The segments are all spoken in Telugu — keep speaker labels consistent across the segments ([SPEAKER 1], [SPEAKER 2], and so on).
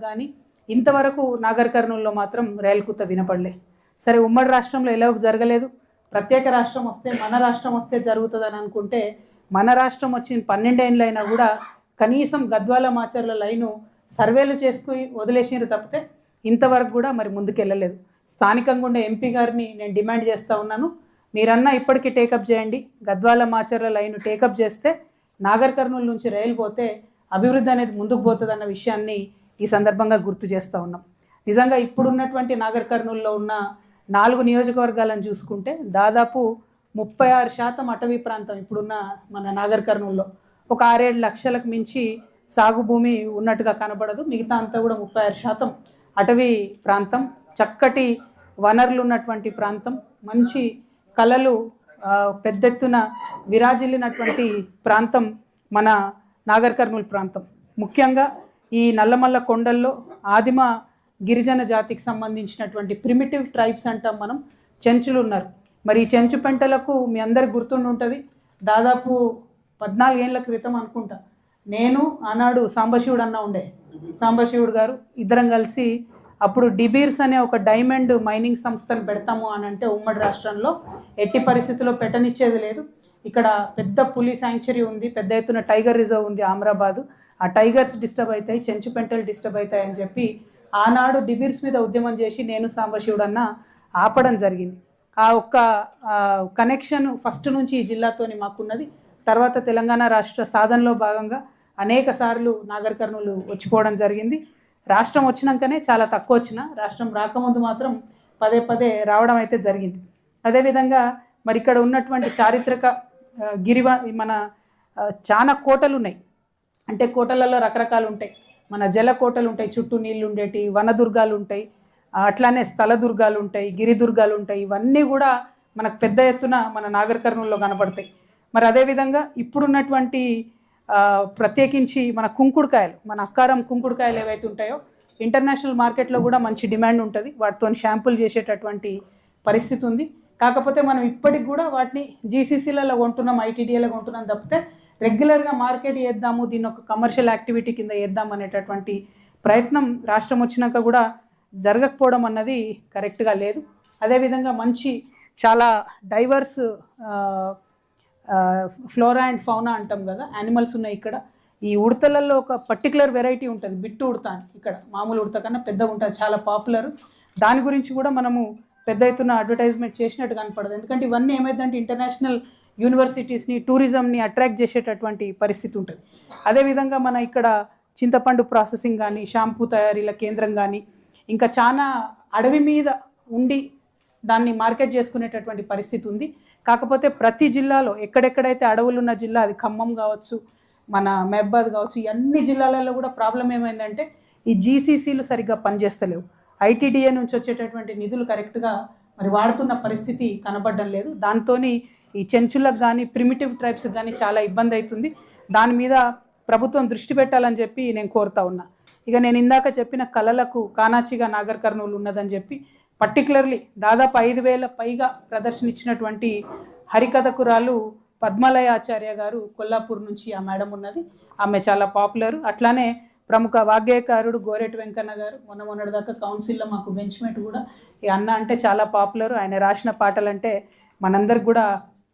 [SPEAKER 1] కానీ ఇంతవరకు నాగర్ కర్నూలులో మాత్రం రైలు కూత వినపడలే. సరే, ఉమ్మడి రాష్ట్రంలో ఎలాగో జరగలేదు, ప్రత్యేక రాష్ట్రం వస్తే మన రాష్ట్రం వస్తే జరుగుతుందని అనుకుంటే మన రాష్ట్రం వచ్చిన 12 ఏళ్ళైనా కూడా కనీసం గద్వాల మాచర్ల లైను సర్వేలు చేసుకుని వదిలేసినారు తప్పితే ఇంతవరకు కూడా మరి ముందుకెళ్ళలేదు. స్థానికంగా ఉండే ఎంపీ గారిని నేను డిమాండ్ చేస్తూ ఉన్నాను, మీరన్నా ఇప్పటికీ టేకప్ చేయండి. గద్వాల మాచర్ల లైను టేకప్ చేస్తే నాగర్ కర్నూలు నుంచి రైలు పోతే అభివృద్ధి అనేది ముందుకు పోతుందన్న విషయాన్ని ఈ సందర్భంగా గుర్తు చేస్తూ ఉన్నాం. నిజంగా ఇప్పుడున్నటువంటి నాగర్ కర్నూలులో ఉన్న 4 నియోజకవర్గాలను చూసుకుంటే దాదాపు 36% అటవీ ప్రాంతం ఇప్పుడున్న మన నాగర్ కర్నూలులో. ఒక 6-7 లక్షలకు మించి సాగు భూమి ఉన్నట్టుగా కనబడదు. మిగతా అంతా కూడా 36% అటవీ ప్రాంతం, చక్కటి వనరులు ఉన్నటువంటి ప్రాంతం, మంచి కళలు పెద్ద ఎత్తున విరాజిల్లినటువంటి ప్రాంతం మన నాగర్ కర్నూలు ప్రాంతం. ముఖ్యంగా ఈ నల్లమల్ల కొండల్లో ఆదిమ గిరిజన జాతికి సంబంధించినటువంటి ప్రిమిటివ్ ట్రైబ్స్ అంటాం మనం, చెంచులు ఉన్నారు. మరి ఈ చెంచు పెంటలకు మీ అందరికి గుర్తుండి ఉంటుంది, దాదాపు 14 ఏళ్ల క్రితం అనుకుంటా నేను ఆనాడు సాంబశివుడు అన్న ఉండే, సాంబశివుడు గారు ఇద్దరం కలిసి అప్పుడు డిబీర్స్ అనే ఒక డైమండ్ మైనింగ్ సంస్థను పెడతాము అని అంటే ఉమ్మడి రాష్ట్రంలో ఎట్టి పరిస్థితుల్లో పెట్టనిచ్చేది లేదు. ఇక్కడ పెద్ద పులి శాంక్చురీ ఉంది, పెద్ద ఎత్తున టైగర్ రిజర్వ్ ఉంది అమరాబాదు. ఆ టైగర్స్ డిస్టర్బ్ అవుతాయి, చెంచు పెంటలు డిస్టర్బ్ అవుతాయి అని చెప్పి ఆనాడు డిబీర్స్ మీద ఉద్యమం చేసి నేను సాంబశివుడు అన్న ఆపడం జరిగింది. ఆ ఒక్క కనెక్షన్ ఫస్ట్ నుంచి ఈ జిల్లాతోని మాకున్నది. తర్వాత తెలంగాణ రాష్ట్ర సాధనలో భాగంగా అనేక సార్లు నాగర్ కర్నూలు వచ్చిపోవడం జరిగింది. రాష్ట్రం వచ్చినాకనే చాలా తక్కువ వచ్చిన, రాష్ట్రం రాకముందు మాత్రం పదే పదే రావడం అయితే జరిగింది. అదేవిధంగా మరి ఇక్కడ ఉన్నటువంటి చారిత్రక మన చాలా కోటలు ఉన్నాయి. అంటే కోటలలో రకరకాలు ఉంటాయి, మన జల కోటలు ఉంటాయి, చుట్టూ నీళ్ళు ఉండేటి, వనదుర్గాలు ఉంటాయి, అట్లానే స్థల దుర్గాలు ఉంటాయి, గిరి దుర్గాలు ఉంటాయి. ఇవన్నీ కూడా మనకు పెద్ద ఎత్తున మన నాగర్ కర్నూలులో కనపడతాయి. మరి అదేవిధంగా ఇప్పుడున్నటువంటి ప్రత్యేకించి మన కుంకుడుకాయలు, మన అక్కారం కుంకుడుకాయలు ఏవైతే ఉంటాయో ఇంటర్నేషనల్ మార్కెట్లో కూడా మంచి డిమాండ్ ఉంటుంది, వాటితో షాంపుల్ చేసేటటువంటి పరిస్థితి ఉంది. కాకపోతే మనం ఇప్పటికి కూడా వాటిని జీసీసీలలో కొంటున్నాం, ఐటీడీఏలో కొంటున్నాం తప్పితే రెగ్యులర్గా మార్కెట్ చేద్దాము, దీన్ని ఒక కమర్షియల్ యాక్టివిటీ కింద చేద్దాం అనేటటువంటి ప్రయత్నం రాష్ట్రం వచ్చినాక కూడా జరగకపోవడం అన్నది కరెక్ట్గా లేదు. అదేవిధంగా మంచి చాలా డైవర్స్ ఫ్లోరా అండ్ ఫౌనా అంటాం కదా, యానిమల్స్ ఉన్నాయి ఇక్కడ. ఈ ఉడతలలో ఒక పర్టికులర్ వెరైటీ ఉంటుంది, బిట్టు ఉడత అని, ఇక్కడ మామూలు ఉడత కన్నా పెద్దగా ఉంటుంది, చాలా పాపులర్. దాని గురించి కూడా మనము పెద్ద ఎత్తున అడ్వర్టైజ్మెంట్ చేసినట్టు కనపడదు. ఎందుకంటే ఇవన్నీ ఏమైందంటే ఇంటర్నేషనల్ యూనివర్సిటీస్ని, టూరిజంని అట్రాక్ట్ చేసేటటువంటి పరిస్థితి ఉంటుంది. అదేవిధంగా మన ఇక్కడ చింతపండు ప్రాసెసింగ్ కానీ, షాంపూ తయారీల కేంద్రం కానీ, ఇంకా చాలా అడవి మీద ఉండి దాన్ని మార్కెట్ చేసుకునేటటువంటి పరిస్థితి ఉంది. కాకపోతే ప్రతి జిల్లాలో ఎక్కడెక్కడైతే అడవులు ఉన్న జిల్లా, అది ఖమ్మం కావచ్చు, మన మహబాద్ కావచ్చు, ఈ అన్ని జిల్లాలలో కూడా ప్రాబ్లం ఏమైందంటే ఈ జీసీసీలు సరిగ్గా పనిచేస్తలేవు. ఐటీడీఏ నుంచి వచ్చేటటువంటి నిధులు కరెక్ట్గా మరి వాడుతున్న పరిస్థితి కనబడడం లేదు. దాంతో ఈ చెంచులకు కానీ ప్రిమిటివ్ ట్రైబ్స్కి కానీ చాలా ఇబ్బంది అవుతుంది. దాని మీద ప్రభుత్వం దృష్టి పెట్టాలని చెప్పి నేను కోరుతా ఉన్నా. ఇక నేను ఇందాక చెప్పిన కళలకు కానాచిగా నాగర్ కర్నూలు ఉన్నదని చెప్పి పర్టికులర్లీ దాదాపు 5,000 పైగా ప్రదర్శన ఇచ్చినటువంటి హరికథకురాలు పద్మలయ ఆచార్య గారు కొల్లాపూర్ నుంచి ఆ మేడం ఉన్నది, ఆమె చాలా పాపులర్. అట్లానే ప్రముఖ వాగ్గేయకారుడు గోరెటి వెంకన్న గారు మొన్నటిదాకా కౌన్సిల్లో మాకు బెంచ్మేట్ కూడా. ఈ అన్న అంటే చాలా పాపులర్, ఆయన రాసిన పాటలంటే మనందరికి కూడా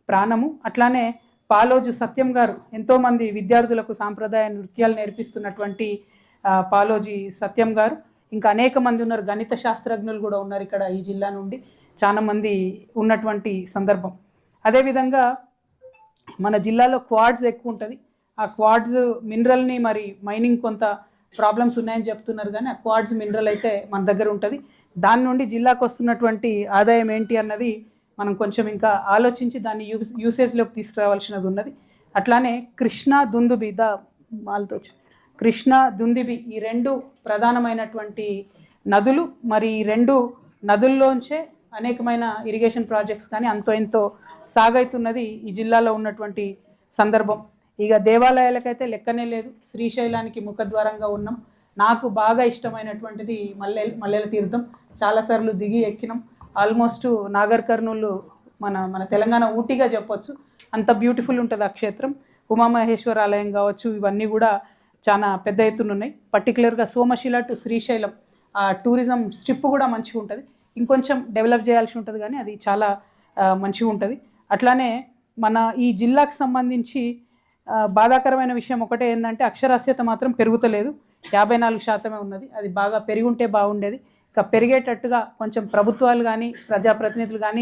[SPEAKER 1] ప్రాణము. అట్లానే పాలోజు సత్యం గారు ఎంతోమంది విద్యార్థులకు సాంప్రదాయ నృత్యాలు నేర్పిస్తున్నటువంటి పాలోజీ సత్యం గారు, ఇంకా అనేక మంది ఉన్నారు, గణిత శాస్త్రజ్ఞులు కూడా ఉన్నారు ఇక్కడ ఈ జిల్లా నుండి చాలా మంది ఉన్నటువంటి సందర్భం. అదేవిధంగా మన జిల్లాలో క్వాడ్స్ ఎక్కువ ఉంటుంది. ఆ క్వాడ్స్ మినరల్ని మరి మైనింగ్ కొంత ప్రాబ్లమ్స్ ఉన్నాయని చెప్తున్నారు, కానీ ఆ క్వాడ్స్ మినరల్ అయితే మన దగ్గర ఉంటుంది. దాని నుండి జిల్లాకు వస్తున్నటువంటి ఆదాయం ఏంటి అన్నది మనం కొంచెం ఇంకా ఆలోచించి దాన్ని యూసేజ్లోకి తీసుకురావాల్సినది ఉన్నది. అట్లానే కృష్ణా దుందుబి కృష్ణా దుందుబి ఈ 2 ప్రధానమైనటువంటి నదులు. మరి ఈ 2 నదుల్లోంచే అనేకమైన ఇరిగేషన్ ప్రాజెక్ట్స్ కానీ అంతో ఎంతో సాగైతున్నది ఈ జిల్లాలో ఉన్నటువంటి సందర్భం. ఇక దేవాలయాలకైతే లెక్కనే లేదు, శ్రీశైలానికి ముఖద్వారంగా ఉన్నాం. నాకు బాగా ఇష్టమైనటువంటిది మల్లెల తీర్థం, చాలాసార్లు దిగి ఎక్కినాం. ఆల్మోస్ట్ నాగర్ కర్నూలు మన తెలంగాణ ఊటీగా చెప్పొచ్చు, అంత బ్యూటిఫుల్ ఉంటుంది ఆ క్షేత్రం. ఉమామహేశ్వర ఆలయం కావచ్చు, ఇవన్నీ కూడా చాలా పెద్ద ఎత్తున ఉన్నాయి. పర్టికులర్గా సోమశిల టు శ్రీశైలం ఆ టూరిజం స్ట్రిప్ కూడా మంచిగా ఉంటుంది. ఇంకొంచెం డెవలప్ చేయాల్సి ఉంటుంది కానీ అది చాలా మంచిగా ఉంటుంది. అట్లానే మన ఈ జిల్లాకు సంబంధించి బాధాకరమైన విషయం ఒకటే ఏంటంటే అక్షరాస్యత మాత్రం పెరుగుతలేదు, 54% ఉన్నది. అది బాగా పెరిగి ఉంటే బాగుండేది. ఇంకా పెరిగేటట్టుగా కొంచెం ప్రభుత్వాలు కానీ ప్రజాప్రతినిధులు కానీ